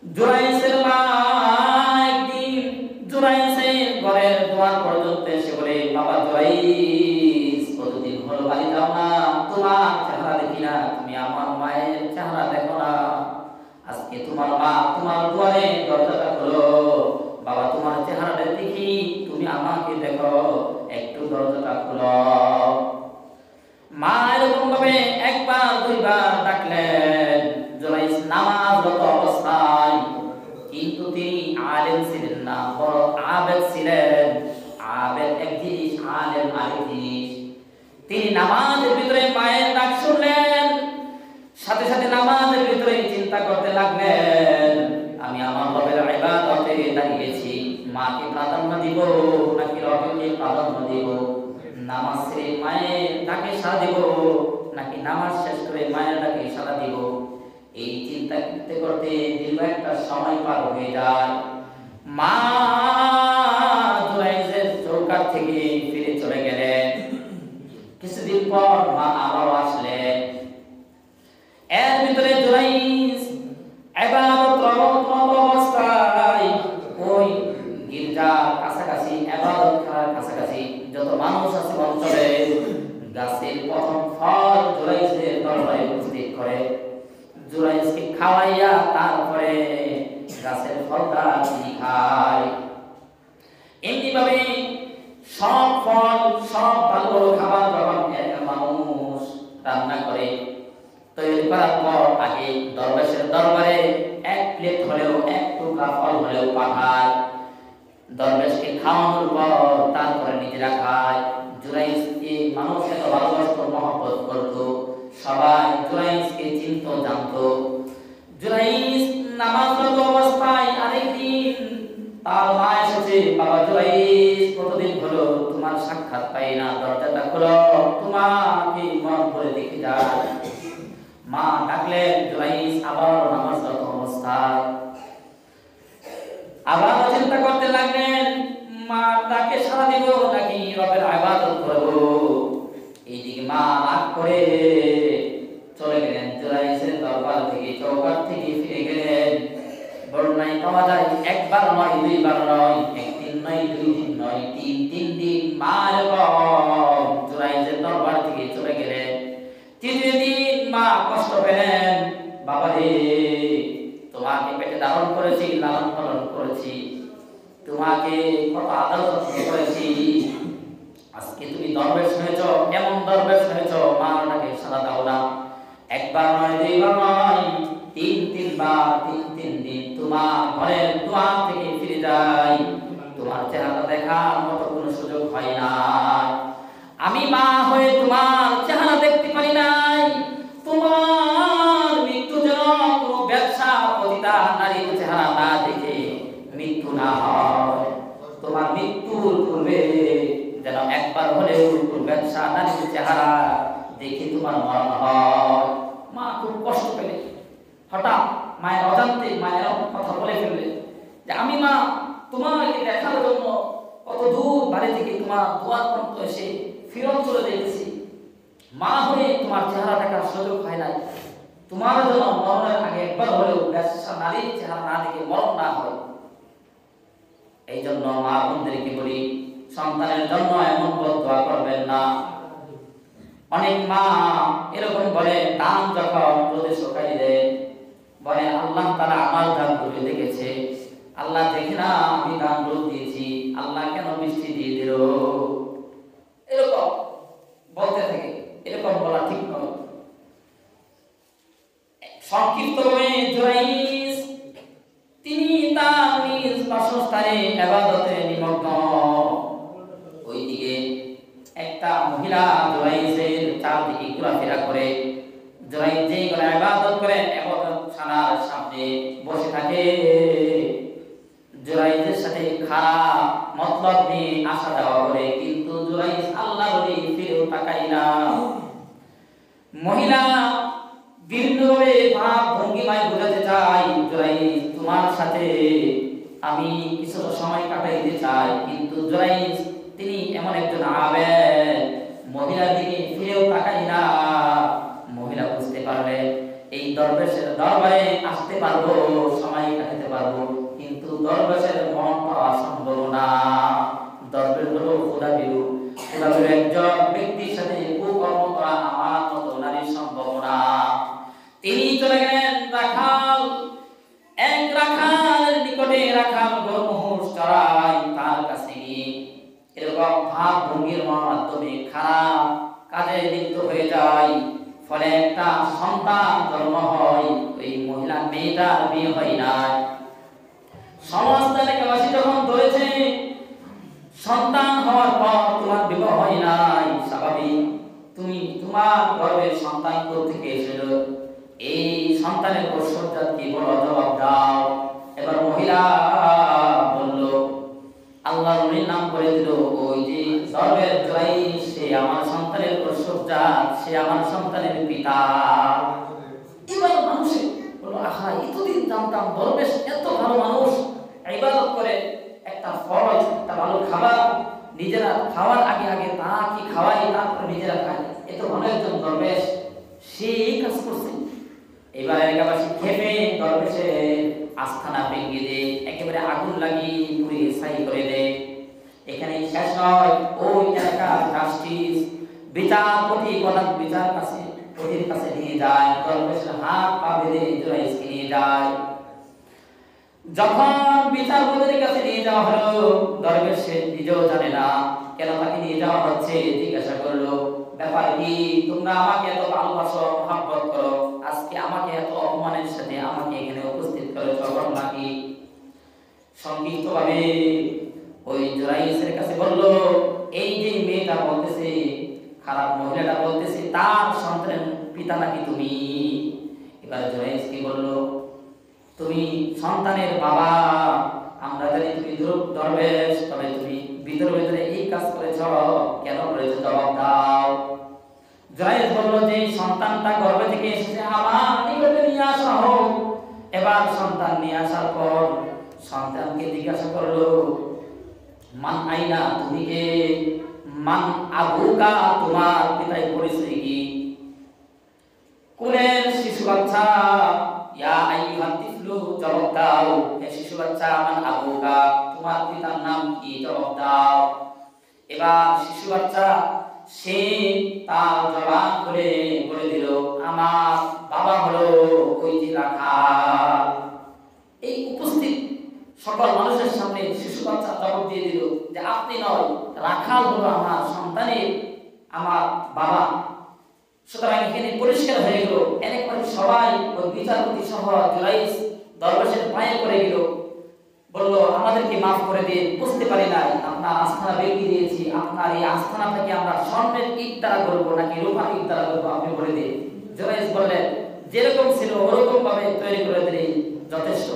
জুরাইসের মা একদিন জুরাইসের ঘরের দুয়ার পর্যন্ত এসে বলে, বাবা জুরাইস, কতদিন হলো বাড়ি যাও না, তোমার চেহারা দেখি না, তুমি আমার মায়ের চেহারা দেখো না, আজকে তোমার মা তোমার দুয়ারে দরজাটা খোলো, বাবা তোমার চেহারাটা দেখি, তুমি আমাকে দেখো, একটু দরজাটা খোলো। মা এরকম ভাবে একবার দুইবার ডাকলেন। জুরাইস নামাজরত অবস্থায়, কিন্তু তিনি আলেম ছিলেন না, বড় আবেদ ছিলেন। আবেদ এক জিনিস, আলেম আরেক জিনিস। তিনি নামাজের ভিতরে মায়ের ডাক শুনলেন, সাথে সাথে নামাজের ভিতরে চিন্তা করতে লাগলেন, আমি আমার রবের ইবাদতে দাঁড়িয়েছি, মাকে প্রাধান্য দিব নাকি রবকে প্রাধান্য দিব, নামাজ ছেড়ে মায়ের ডাকে সাড়া দিব নাকি নামাজ শেষ করে মায়ের ডাকে সাড়া দিব। এই চিন্তা করতে করতে দীর্ঘ একটা সময় পার হয়ে যায়। মা জুরাইজের চৌকাঠ থেকে ফিরে চলে গেলেন। কিছুদিন পর মা আবার আসলেন। এর ভিতরে জুরাইজ ইবাদতরত অবস্থায় ওই গির্জার কাছাকাছি, ইবাদত করার কাছাকাছি যত মানুষ আছে অঞ্চলে, গাছের প্রথম ফল জুরাইজের দরবারে উপস্থিত করে, জুরাইজকে খাওয়াইয়া তারপরে গাছের ফলটা তিনি খায়। এমনি ভাবে সব ফল, সব ভালো খাবার যখন মানুষ রান্না করে তৈরি করার পর আগে দরবেশের দরবারে এক প্লেট হলেও, এক টুকরা ফল হলেও পাঠায়। দরবেশকে খাওয়ানোর পর তারপরে নিজেরা খায়। জুরাইজকে মানুষ এত ভালোবাসত, মহব্বত করত, সবাই জুরাইজকে চিনত, জানত। জুরাইজ নামাজরত অবস্থায় আরেকদিন তার মা এসেছে, বাবা জুরাইজ, কতদিন হলো তোমার সাক্ষাৎ পাই না, দরজাটা খোলো, তোমাকে মন করে দেখে যায়। মা ডাকলেন। জুরাইজ আবার নামাজরত অবস্থায় আবার চিন্তা করতে লাগলেন, মা ডাকে সাড়া দিব নাকি রবের ইবাদত করব। এইদিকে মা রাগ করে চলে গেলেন। জুরাইজের দরবার থেকে, চৌকাঠ থেকে ফিরে গেলেন। বর্ণনায় পাওয়া যায় একবার নয়, দুইবার নয়, একদিন নয়, দুই দিন নয়, তিন দিন মা এরকম জুরাইজের দরবার থেকে চলে গেলেন। তৃতীয় দিন মা কষ্ট পেলেন, বাবা রে, তোমাকে পেটে ধারণ করেছি, লালন পালন করেছি, তোমাকে কত আদর যত্ন করেছি, আজকে তুমি দরবেশ হয়েছ, কেমন দরবেশ হয়েছ, মা ওটাকে সাড়া দাও না। একবার নয়, দুইবার নয়, তিনবার, তিন দিন তোমার ঘরের দুয়ার থেকে ফিরে যাই, তোমার চেহারা দেখার মতো কোনো সুযোগ হয় না। আমি মা হয়ে তোমার চেহারা দেখতে পারি নাই। তোমার মৃত্যু যেন কোনো ব্যবসা পতিতা নারীর চেহারা না দেখে মৃত্যু না হয়। তোমার মৃত্যুর পূর্বে যেন একবার হলেও কোনো ব্যবসা নারীর চেহারা দেখে তোমার মরণ হয়। মা খুব কষ্ট পেলে। হঠাৎ মায়ের অজান্তে মায়ের কথা বলে ফেললে যে আমি মা তোমাকে দেখার জন্য কত দূর বাড়ি থেকে তোমার দুয়ার পর্যন্ত এসে ফিরত চলে যেতেছি, মা হয়ে তোমার চেহারা দেখার সুযোগ হয় নাই। তোমার জন্য মরণের আগে একবার হলেও ব্যবসা নারীর চেহারা না দেখে মরণ না হয়। এই জন্য মা বোনদেরকে বলি, সন্তানের জন্য এমন দোয়া করবেন না। অনেক মা এরকম বলে, দান যখন রোদে শুকাই দেয়, বলে আল্লাহ তাআলা আমার দান করে দেখেছে, আল্লাহ দেখে না আমি দান রোদ দিয়েছি, আল্লাহ কেন বৃষ্টি দিয়ে দিল, এরকম বলতে থাকে। এরকম বলা ঠিক নয়। সংক্ষিপ্তভাবে জুরাইজ তিনি তার নিজ বাসস্থানে ইবাদতে নিমগ্ন। ওইদিকে একটা মহিলা জুরাইজের চারদিকে ঘোরাফেরা করে। জুরাইজ যেই করে ইবাদত করে, ইবাদতখানার সামনে বসে থাকে। জুরাইজের সাথে খারাপ মতলব নিয়ে আসা যাওয়া করে, কিন্তু জুরাইজ আল্লাহ বলে ফিরেও তাকায় না। মহিলা বিভিন্নভাবে ভাব ভঙ্গিমায় বোঝাতে চাই, জুরাইজ তোমার সাথে আমি কিছু সময় কাটাইতে চাই, কিন্তু জুরাইজ তিনি এমন একজন আবেদ, মহিলার দিকে ফিরেও তাকায় না। মহিলা বুঝতে পারলেন এই দরবেশের দরবারে আসতে পারবো, সময় কাটাতে পারবো, কিন্তু দরবেশের মন পাওয়া সম্ভব না। দরবেশ হলো খোদাবিরু, খোদাবিরু একজন ব্যক্তির সাথে কুকর্ম করা আমার মতো নারীর সম্ভব না। তিনি চলে গেলেন রাখাল, এক রাখালের নিকটে, রাখাল গরমোহস চড়ায়, তার কাছে গিয়ে এরকম ভাব ভঙ্গির মাধ্যমে খারাপ কাজে লিপ্ত হয়ে যায়, ফলে একটা সন্তান জন্ম হয়। ওই মহিলা মেয়েটার বিয়ে হয় না। সমস্ত এলাকাবাসী যখন ধরেছে সন্তান হওয়ার পর তোমার বিবাহ হয় নাই, স্বাভাবিক, তুমি তোমার গর্ভের সন্তান কোথেকে এসেছিল, এই সন্তানের ঐশ্বর্যাত কি বড়, জবাব দাও। এবার মহিলা বলল, আল্লাহর নবীর নাম করে দিল, ওই যে দরবেশ জুরাইশ, সে আমার সন্তানের ঐশ্বর্যাত, সে আমার সন্তানের পিতা। এবার মানুষ বলল, আহা, এতদিন জানতাম দরবেশ এত ভালো মানুষ, ইবাদত করে, একটা ফরজ, একটা ভালো খাবার নিজেরা খাওয়ার আগে আগে তা কি খাওয়াই, তারপর নিজেরা খায়, এত ভালো একজন দরবেশ, সে এই কাজ করছে। এবার এলাকাবাসী খেপে দরবেশের আস্থানা ভেঙে দেয়, একেবারে আগুন লাগিয়ে পুড়িয়ে ছাই করে দেয়। এখানে শেষ নয়, ওই এলাকার জাস্টিস বিচারপতি গলার বিচারপতির কাছে নিয়ে যায়, দরবেশের হাত পা বেঁধে জুরাইশকে নিয়ে যায়। যখন বিচারপতির কাছে নিয়ে যাওয়া হলো, দরবেশ সে নিজেও জানে না কেন তাকে নিয়ে যাওয়া হচ্ছে। জিজ্ঞাসা করলো, ব্যাপার কি, তোমরা আমাকে এত ভালোবাসো, মহব্বত করো, আজকে আমাকে এত অপমানের সাথে আমাকে এখানে উপস্থিত করেছ, ঘটনা কি? সংক্ষিপ্তভাবে ওই জুরাইশের কাছে বললো, এই যে মেয়েটা বলতেছে, খারাপ মহিলাটা বলতেছে তার সন্তানের পিতা নাকি তুমি। এবার জুরাইশ কি বললো, তুমি সন্তানের বাবা, আমরা জানি তুমি দরবেশ, তবে তুমি ভিতরে ভিতরে এই কাজ করেছ, কেন করেছো, জবাব দাও। জুরাইশ বলল, যে সন্তানটা গর্ভে থেকে এসেছে আমার নিকটে নিয়ে আসা হোক। এবার সন্তান নিয়ে আসার পর সন্তানকে জিজ্ঞাসা করলো, মান আইনা, তুমি কে, মান আবুকা, তোমার পিতার পরিচয় কি? কোলের শিশু বাচ্চা, ইয়া আইয়ুহাত তিফলু, জবাব দাও, হে শিশু বাচ্চা, মান আবুকা, তোমার পিতার নাম কি, জবাব দাও। এবার শিশু বাচ্চা সে তার জবান করে বলে দিল, আমার বাবা হলো ওই যে রাখাল। এই উপস্থিত সকল মানুষের সামনে শিশু বাচ্চা জবাব দিয়ে দিল যে আপনি নয়, রাখাল হলো আমার সন্তানের আমার বাবা। সুতরাং এখানে পরিষ্কার হয়ে গেল, একবার সবাই ওই বিচারপতি সহ জুরাইশ দরবেশের পায়ে পড়ে গেল, বলল, আমাদেরকে মাফ করে দিন, বুঝতে পারি নাই, আপনার আস্থানা ভেঙে দিয়েছি, আপনার এই আস্থানা থেকে আমরা স্বর্ণের ইট দ্বারা করবো নাকি রূপার ইট দ্বারা করবো, আপনি বলে দিন। জুরাইশ বললেন, যেরকম ছিল ওরকম ভাবে তৈরি করে দিলেই যথেষ্ট।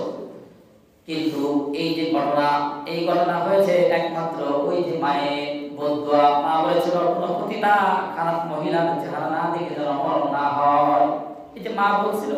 কিন্তু এই যে ঘটনা, এই ঘটনা হয়েছে একমাত্র ওই যে মায়ের বদুয়া, মা বলেছিল কোনো প্রতিটা খারাপ মহিলার চেহারা না দেখে যেন মরণ না হয়। এই যে মা বলছিল